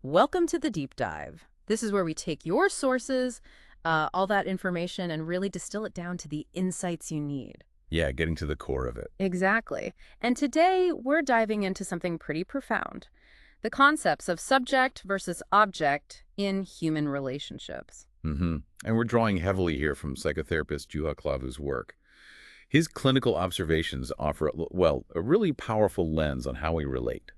Welcome to the deep dive. This is where we take your sources, all that information, and really distill it down to the insights you need. Yeah, getting to the core of it. Exactly. And today we're diving into something pretty profound, the concepts of subject versus object in human relationships. And we're drawing heavily here from psychotherapist Juha Klaavu's work. His clinical observations offer, well, a really powerful lens on how we relate,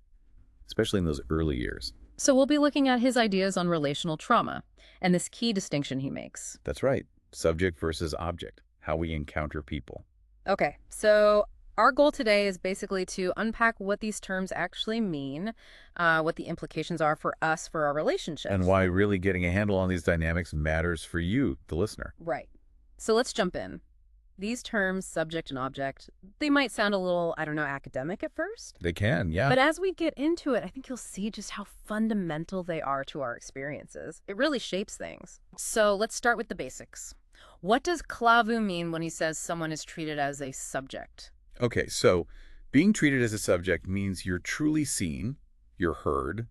especially in those early years. So we'll be looking at his ideas on relational trauma and this key distinction he makes. That's right. Subject versus object, how we encounter people. Okay, so our goal today is basically to unpack what these terms actually mean, what the implications are for us, for our relationships. And why really getting a handle on these dynamics matters for you, the listener. Right. So let's jump in. These terms, subject and object, they might sound a little, academic at first. They can, yeah. But as we get into it, I think you'll see just how fundamental they are to our experiences. It really shapes things. So let's start with the basics. What does Klaavu mean when he says someone is treated as a subject? Okay, so being treated as a subject means you're truly seen, you're heard,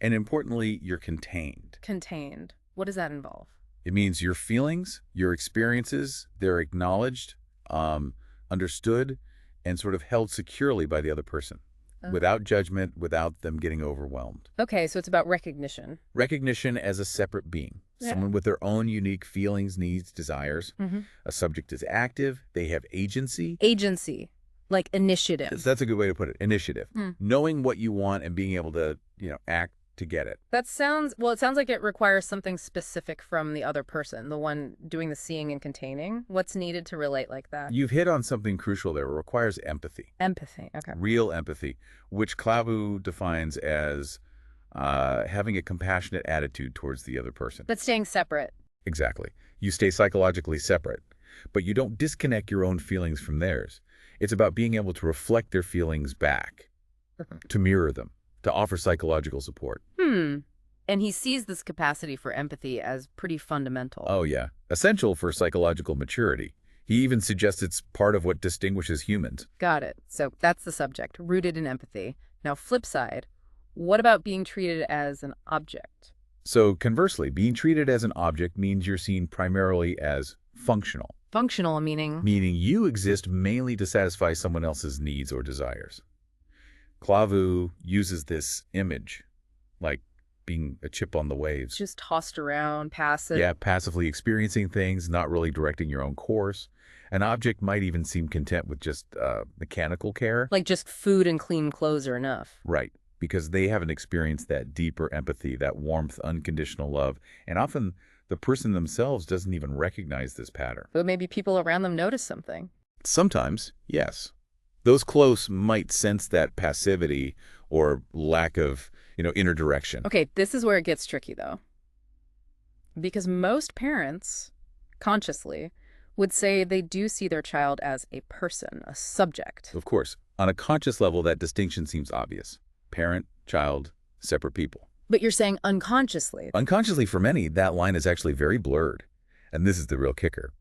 and importantly, you're contained. Contained. What does that involve? It means your feelings, your experiences, they're acknowledged, understood, and sort of held securely by the other person, without judgment, without them getting overwhelmed. Okay, so it's about recognition. Recognition as a separate being, someone with their own unique feelings, needs, desires. A subject is active, they have agency. Agency, like initiative. That's a good way to put it, initiative. Knowing what you want and being able to, act to get it. It sounds like it requires something specific from the other person, the one doing the seeing and containing. What's needed to relate like that? You've hit on something crucial there. It requires empathy. Empathy, okay. Real empathy, which Klaavu defines as having a compassionate attitude towards the other person. But staying separate. Exactly. You stay psychologically separate, but you don't disconnect your own feelings from theirs. It's about being able to reflect their feelings back, to mirror them, to offer psychological support. And he sees this capacity for empathy as pretty fundamental. Oh, yeah. Essential for psychological maturity. He even suggests it's part of what distinguishes humans. Got it. So that's the subject, rooted in empathy. Now, flip side, what about being treated as an object? So conversely, being treated as an object means you're seen primarily as functional. Functional meaning? Meaning you exist mainly to satisfy someone else's needs or desires. Klaavu uses this image, like being a chip on the waves. Just tossed around, passive. Yeah, passively experiencing things, not really directing your own course. An object might even seem content with just mechanical care. Like just food and clean clothes are enough. Right, because they haven't experienced that deeper empathy, that warmth, unconditional love. And often the person themselves doesn't even recognize this pattern. But maybe people around them notice something. Sometimes, yes. Those close might sense that passivity or lack of, inner direction. Okay, this is where it gets tricky, though. Because most parents, consciously, would say they do see their child as a person, a subject. Of course, on a conscious level, that distinction seems obvious. Parent, child, separate people. But you're saying unconsciously. Unconsciously, for many, that line is actually very blurred. And this is the real kicker.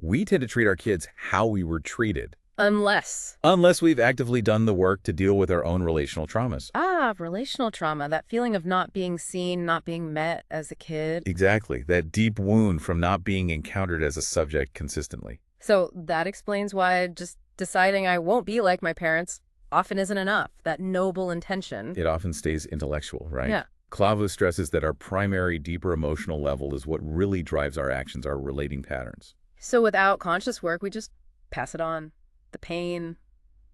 We tend to treat our kids how we were treated. Unless we've actively done the work to deal with our own relational traumas. Relational trauma, that feeling of not being seen, not being met as a kid. Exactly, that deep wound from not being encountered as a subject consistently. So that explains why just deciding I won't be like my parents often isn't enough, that noble intention. It often stays intellectual, right? Yeah. Klaavu stresses that our primary, deeper emotional level is what really drives our actions, our relating patterns. So without conscious work, we just pass it on. The pain,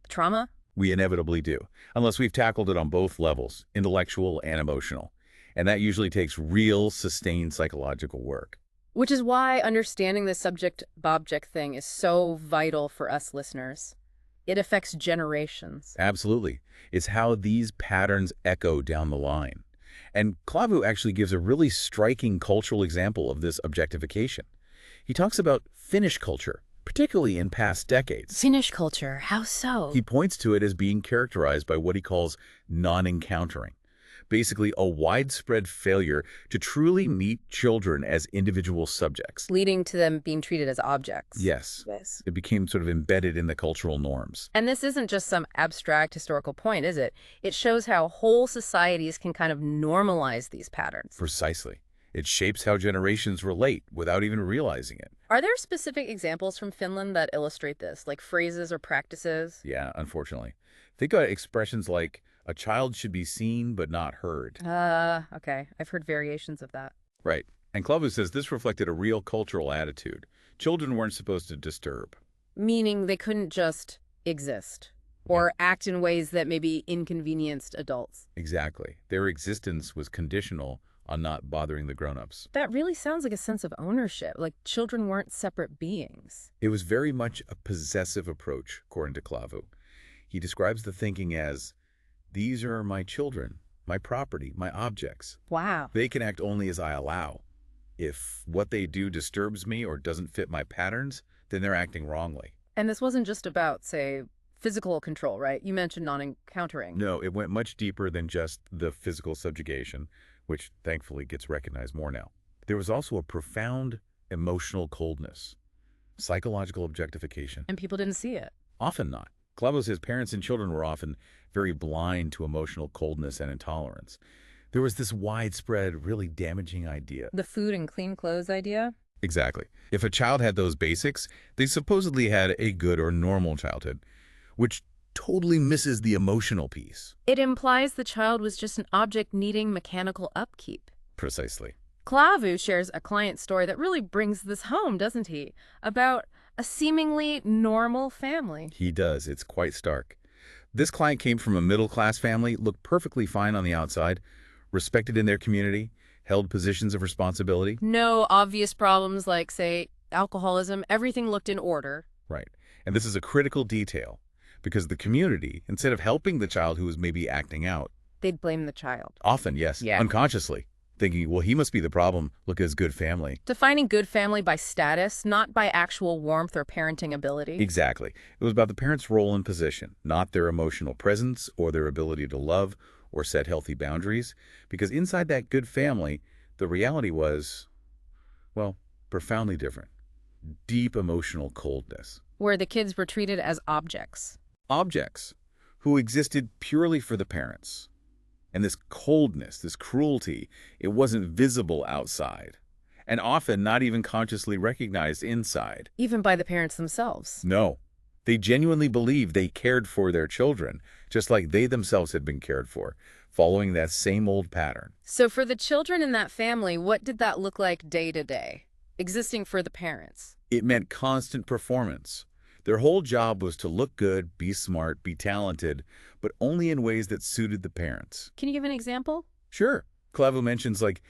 the trauma? We inevitably do, unless we've tackled it on both levels, intellectual and emotional. And that usually takes real, sustained psychological work. Which is why understanding the subject-object thing is so vital for us listeners. It affects generations. Absolutely. It's how these patterns echo down the line. And Klaavu actually gives a really striking cultural example of this objectification. He talks about Finnish culture, particularly in past decades. Finnish culture, how so? He points to it as being characterized by what he calls non-encountering. basically a widespread failure to truly meet children as individual subjects. Leading to them being treated as objects. Yes. Yes. It became sort of embedded in the cultural norms. And this isn't just some abstract historical point, is it? It shows how whole societies can kind of normalize these patterns. Precisely. It shapes how generations relate without even realizing it. Are there specific examples from Finland that illustrate this, like phrases or practices? Yeah, unfortunately. Think about expressions like, a child should be seen but not heard. Okay. I've heard variations of that. Right. And Klaavu says this reflected a real cultural attitude. Children weren't supposed to disturb. Meaning they couldn't just exist or act in ways that maybe inconvenienced adults. Exactly. Their existence was conditional on not bothering the grown-ups. That really sounds like a sense of ownership, like children weren't separate beings. It was very much a possessive approach, according to Klaavu. He describes the thinking as, these are my children, my property, my objects. Wow. They can act only as I allow. If what they do disturbs me or doesn't fit my patterns, then they're acting wrongly. And this wasn't just about, say, physical control, right? You mentioned non-encountering. No, it went much deeper than just the physical subjugation, which thankfully gets recognized more now. There was also a profound emotional coldness, psychological objectification. And people didn't see it. Often not. Klaavu says parents and children were often very blind to emotional coldness and intolerance. There was this widespread, really damaging idea. The food and clean clothes idea? Exactly. If a child had those basics, they supposedly had a good or normal childhood, which totally misses the emotional piece. It implies the child was just an object needing mechanical upkeep. Precisely. Klaavu shares a client story that really brings this home, doesn't he? About a seemingly normal family. He does. It's quite stark. This client came from a middle-class family, looked perfectly fine on the outside, respected in their community, held positions of responsibility. No obvious problems like, say, alcoholism. Everything looked in order. Right. And this is a critical detail, because the community, instead of helping the child who was maybe acting out, They'd blame the child. often, yes, unconsciously, thinking, well, he must be the problem. Look at his good family. Defining good family by status, not by actual warmth or parenting ability. Exactly. It was about the parents' role and position, not their emotional presence or their ability to love or set healthy boundaries. Because inside that good family, the reality was, well, profoundly different. Deep emotional coldness. Where the kids were treated as objects. Objects who existed purely for the parents. And this coldness, this cruelty, it wasn't visible outside, and often not even consciously recognized inside. Even by the parents themselves. No. They genuinely believed they cared for their children, just like they themselves had been cared for, following that same old pattern. So for the children in that family, what did that look like day to day, existing for the parents? It meant constant performance. Their whole job was to look good, be smart, be talented, but only in ways that suited the parents. Can you give an example? Sure. Klaavu mentions, like,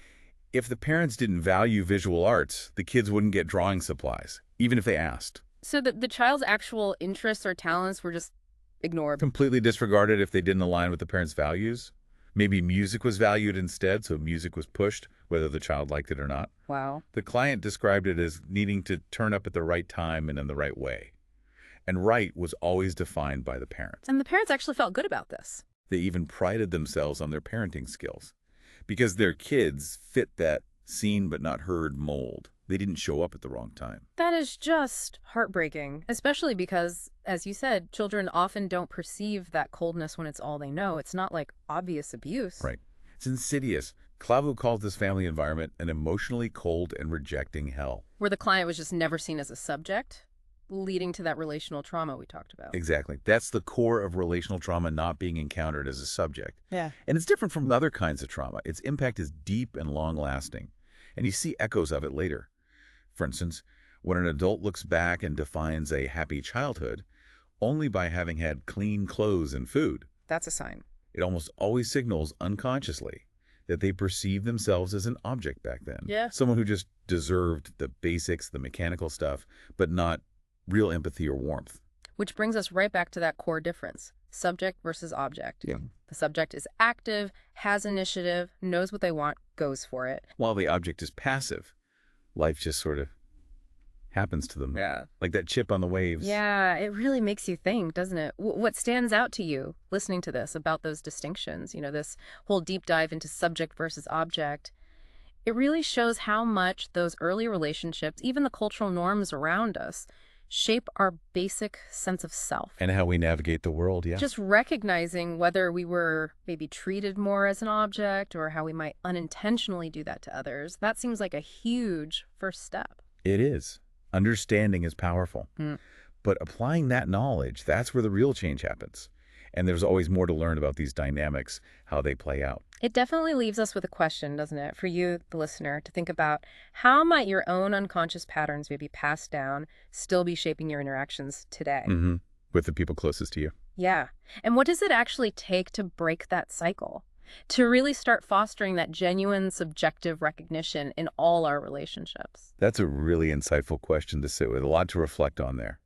if the parents didn't value visual arts, the kids wouldn't get drawing supplies, even if they asked. So that the child's actual interests or talents were just ignored. Completely disregarded if they didn't align with the parents' values. Maybe music was valued instead, so music was pushed, whether the child liked it or not. Wow. The client described it as needing to turn up at the right time and in the right way. And right was always defined by the parents. And the parents actually felt good about this. They even prided themselves on their parenting skills because their kids fit that seen but not heard mold. They didn't show up at the wrong time. That is just heartbreaking, especially because, as you said, children often don't perceive that coldness when it's all they know. It's not like obvious abuse. Right. It's insidious. Klaavu calls this family environment an emotionally cold and rejecting hell. Where the client was just never seen as a subject, leading to that relational trauma we talked about. Exactly. That's the core of relational trauma, not being encountered as a subject. Yeah. And it's different from other kinds of trauma. Its impact is deep and long-lasting, and you see echoes of it later. For instance, when an adult looks back and defines a happy childhood only by having had clean clothes and food, That's a sign. it almost always signals unconsciously that they perceived themselves as an object back then. Yeah. Someone who just deserved the basics, the mechanical stuff, but not real empathy or warmth. Which brings us right back to that core difference. Subject versus object. Yeah. The subject is active, has initiative, knows what they want, goes for it. While the object is passive, life just sort of happens to them. Yeah. Like that chip on the waves. Yeah, it really makes you think, doesn't it? What stands out to you listening to this about those distinctions, this whole deep dive into subject versus object? It really shows how much those early relationships, even the cultural norms around us, shape our basic sense of self. And how we navigate the world, yeah. Just recognizing whether we were maybe treated more as an object or how we might unintentionally do that to others, that seems like a huge first step. It is. Understanding is powerful. But applying that knowledge, that's where the real change happens. And there's always more to learn about these dynamics, how they play out. It definitely leaves us with a question, doesn't it, for you, the listener, to think about how might your own unconscious patterns maybe passed down still be shaping your interactions today? With the people closest to you. Yeah. And what does it actually take to break that cycle? To really start fostering that genuine subjective recognition in all our relationships? That's a really insightful question to sit with. A lot to reflect on there.